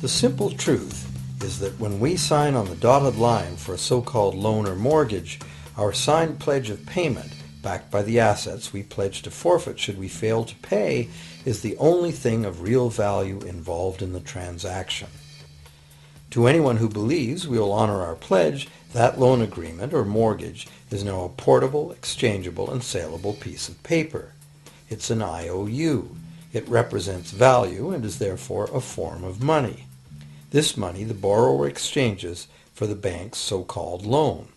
The simple truth is that when we sign on the dotted line for a so-called loan or mortgage, our signed pledge of payment, backed by the assets we pledge to forfeit should we fail to pay, is the only thing of real value involved in the transaction. To anyone who believes we will honor our pledge, that loan agreement or mortgage is now a portable, exchangeable, and saleable piece of paper. It's an IOU. It represents value and is therefore a form of money. This money the borrower exchanges for the bank's so-called loan.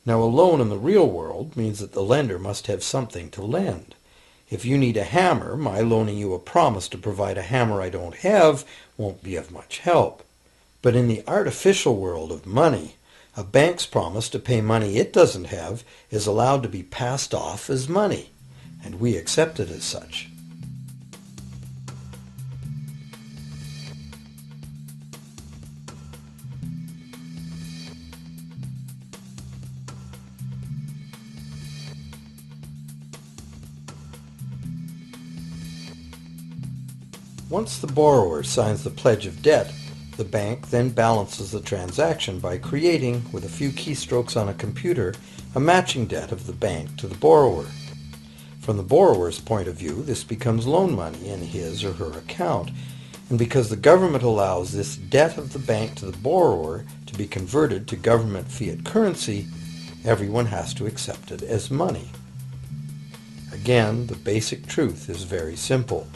Now, a loan in the real world means that the lender must have something to lend. If you need a hammer, my loaning you a promise to provide a hammer I don't have won't be of much help. But in the artificial world of money, a bank's promise to pay money it doesn't have is allowed to be passed off as money, and we accept it as such. Once the borrower signs the pledge of debt, the bank then balances the transaction by creating, with a few keystrokes on a computer, a matching debt of the bank to the borrower. From the borrower's point of view, this becomes loan money in his or her account, and because the government allows this debt of the bank to the borrower to be converted to government fiat currency, everyone has to accept it as money. Again, the basic truth is very simple.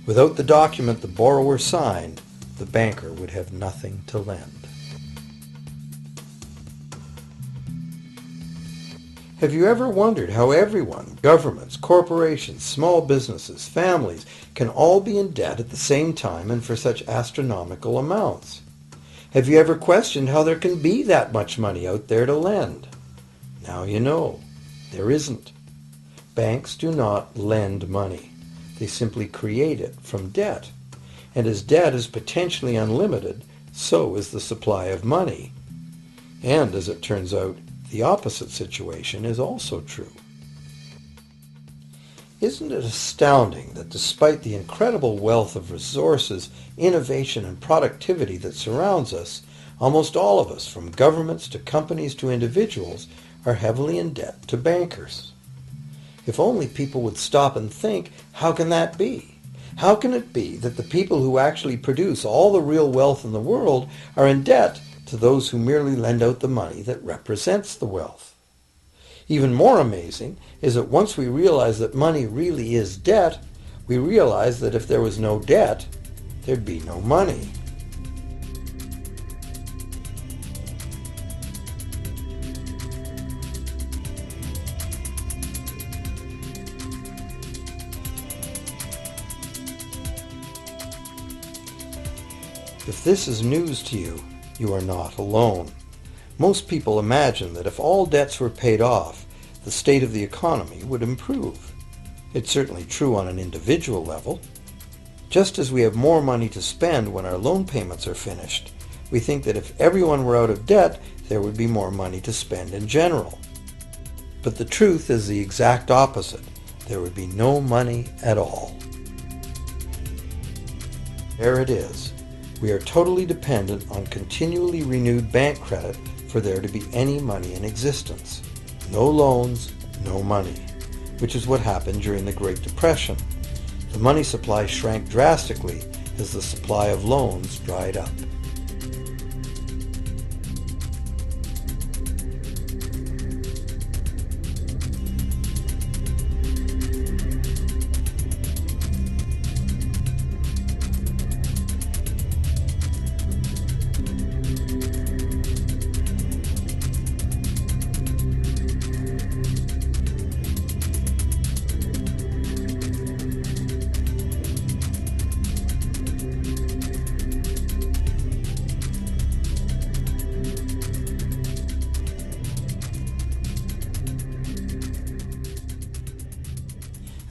Without the document the borrower signed, the banker would have nothing to lend. Have you ever wondered how everyone, governments, corporations, small businesses, families, can all be in debt at the same time and for such astronomical amounts? Have you ever questioned how there can be that much money out there to lend? Now you know. There isn't. Banks do not lend money. They simply create it from debt. And as debt is potentially unlimited, so is the supply of money. And as it turns out, the opposite situation is also true. Isn't it astounding that despite the incredible wealth of resources, innovation, and productivity that surrounds us, almost all of us, from governments to companies to individuals, are heavily in debt to bankers? If only people would stop and think, how can that be? How can it be that the people who actually produce all the real wealth in the world are in debt to those who merely lend out the money that represents the wealth? Even more amazing is that once we realize that money really is debt, we realize that if there was no debt, there'd be no money. If this is news to you, you are not alone. Most people imagine that if all debts were paid off, the state of the economy would improve. It's certainly true on an individual level. Just as we have more money to spend when our loan payments are finished, we think that if everyone were out of debt, there would be more money to spend in general. But the truth is the exact opposite. There would be no money at all. There it is. We are totally dependent on continually renewed bank credit for there to be any money in existence. No loans, no money, which is what happened during the Great Depression. The money supply shrank drastically as the supply of loans dried up.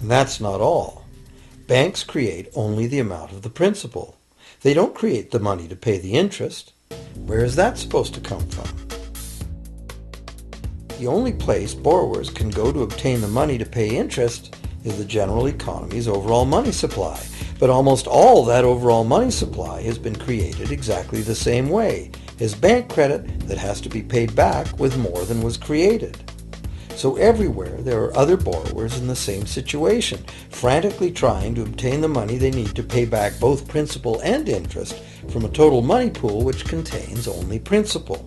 And that's not all. Banks create only the amount of the principal. They don't create the money to pay the interest. Where is that supposed to come from? The only place borrowers can go to obtain the money to pay interest is the general economy's overall money supply. But almost all that overall money supply has been created exactly the same way, as bank credit that has to be paid back with more than was created. So everywhere there are other borrowers in the same situation, frantically trying to obtain the money they need to pay back both principal and interest from a total money pool which contains only principal.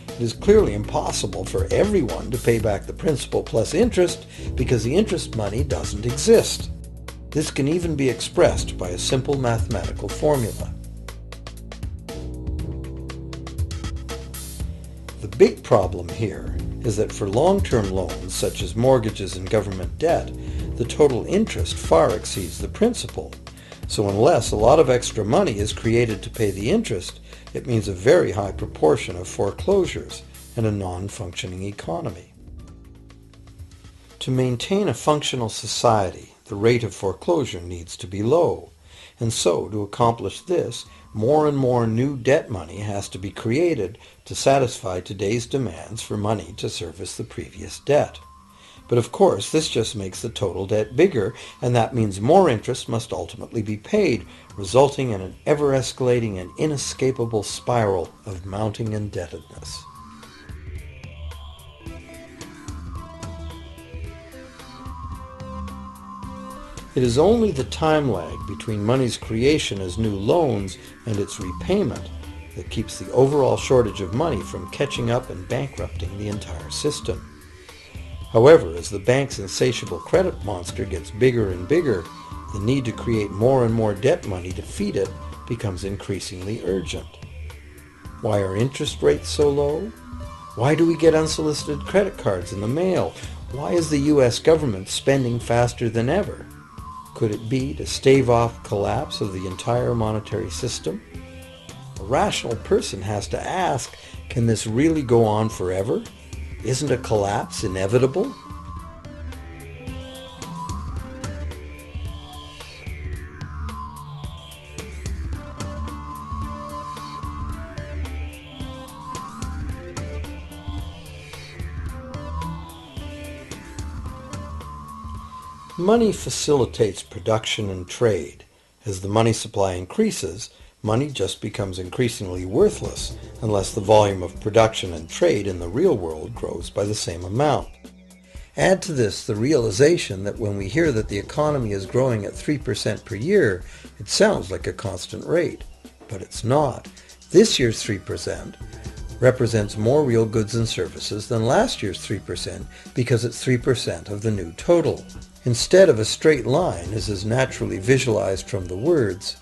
It is clearly impossible for everyone to pay back the principal plus interest because the interest money doesn't exist. This can even be expressed by a simple mathematical formula. The big problem here is that for long-term loans such as mortgages and government debt, the total interest far exceeds the principal. So unless a lot of extra money is created to pay the interest, it means a very high proportion of foreclosures and a non-functioning economy. To maintain a functional society, the rate of foreclosure needs to be low. And so, to accomplish this, more and more new debt money has to be created to satisfy today's demands for money to service the previous debt. But of course, this just makes the total debt bigger, and that means more interest must ultimately be paid, resulting in an ever-escalating and inescapable spiral of mounting indebtedness. It is only the time lag between money's creation as new loans and its repayment that keeps the overall shortage of money from catching up and bankrupting the entire system. However, as the bank's insatiable credit monster gets bigger and bigger, the need to create more and more debt money to feed it becomes increasingly urgent. Why are interest rates so low? Why do we get unsolicited credit cards in the mail? Why is the U.S. government spending faster than ever? Could it be to stave off collapse of the entire monetary system? A rational person has to ask, can this really go on forever? Isn't a collapse inevitable? Money facilitates production and trade. As the money supply increases, money just becomes increasingly worthless unless the volume of production and trade in the real world grows by the same amount. Add to this the realization that when we hear that the economy is growing at 3% per year, it sounds like a constant rate, but it's not. This year's 3% represents more real goods and services than last year's 3% because it's 3% of the new total. Instead of a straight line, as is naturally visualized from the words,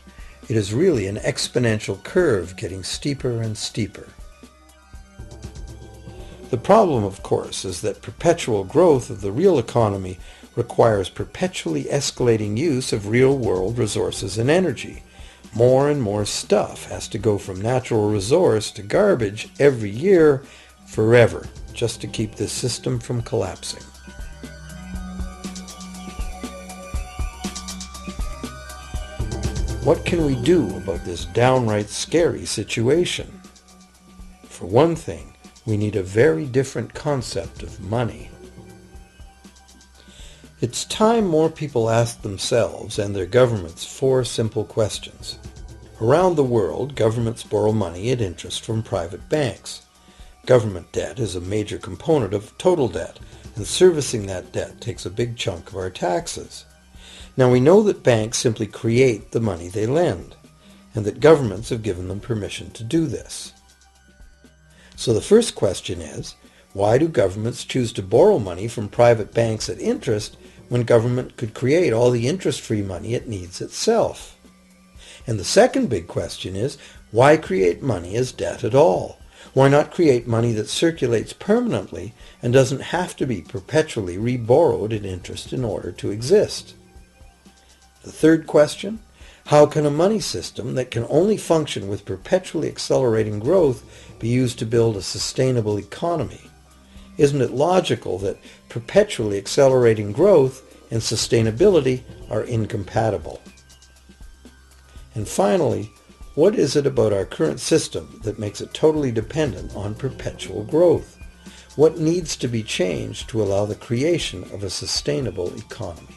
it is really an exponential curve getting steeper and steeper. The problem, of course, is that perpetual growth of the real economy requires perpetually escalating use of real-world resources and energy. More and more stuff has to go from natural resource to garbage every year, forever, just to keep this system from collapsing. What can we do about this downright scary situation? For one thing, we need a very different concept of money. It's time more people ask themselves and their governments 4 simple questions. Around the world, governments borrow money at interest from private banks. Government debt is a major component of total debt, and servicing that debt takes a big chunk of our taxes. Now we know that banks simply create the money they lend, and that governments have given them permission to do this. So the first question is, why do governments choose to borrow money from private banks at interest when government could create all the interest-free money it needs itself? And the second big question is, why create money as debt at all? Why not create money that circulates permanently and doesn't have to be perpetually reborrowed at interest in order to exist? The third question, how can a money system that can only function with perpetually accelerating growth be used to build a sustainable economy? Isn't it logical that perpetually accelerating growth and sustainability are incompatible? And finally, what is it about our current system that makes it totally dependent on perpetual growth? What needs to be changed to allow the creation of a sustainable economy?